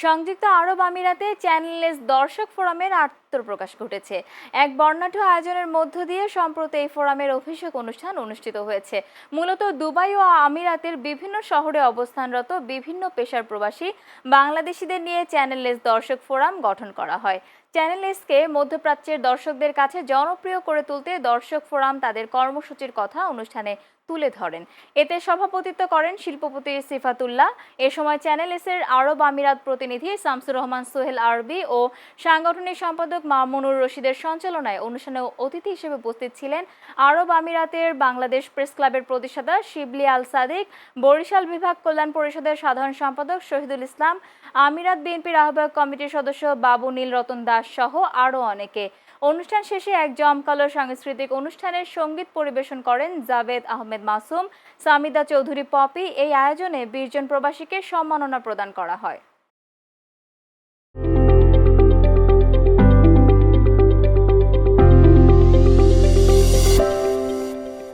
সংযুক্ত আরব আমিরাতে চ্যানেললেস দর্শক ফোরামের আত্মপ্রকাশ ঘটেছে। এক বর্ণাঢ্য আয়োজনের মধ্য দিয়ে সম্প্রতি এই ফোরামের অভিষেক অনুষ্ঠান অনুষ্ঠিত হয়েছে। মূলত দুবাই ও আমিরাতের বিভিন্ন শহরে অবস্থানরত বিভিন্ন পেশার প্রবাসী বাংলাদেশিদের নিয়ে চ্যানেললেস দর্শক ফোরাম গঠন করা হয়। চ্যানেললেসকে মধ্যপ্রাচ্যের দর্শকদের কাছে জনপ্রিয় করে তুলতে দর্শক ফোরাম তাদের কর্মসূচির কথা অনুষ্ঠানে তুলে ধরেন। এতে সভাপতিত্ব করেন শিল্পপতি সিফাতুল্লাহ। এ সময় চ্যানেলএসের আরব আমিরাত প্রতিনিধি শামসুর রহমান সোহেল আরবি ও সাংগঠনিক সম্পাদক মামুনুর রশিদের সঞ্চালনায় অনুষ্ঠানে অতিথি হিসেবে উপস্থিত ছিলেন আরব আমিরাতের বাংলাদেশ প্রেস ক্লাবের প্রতিষ্ঠাতা শিবলি আল সাদিক, বরিশাল বিভাগ কল্যাণ পরিষদের সাধারণ সম্পাদক শহীদুল ইসলাম, আমিরাত বিএনপির আহ্বায়ক কমিটির সদস্য বাবু নীল রতন দাস সহ আরও অনেকে। অনুষ্ঠান শেষে এক জমকালো সাংস্কৃতিক অনুষ্ঠানের সঙ্গীত পরিবেশন করেন জাভেদ আহমেদ মাসুম, সামিদা চৌধুরী পপি। এই আয়োজনে 20 জন প্রবাসীকে সম্মাননা প্রদান করা হয়।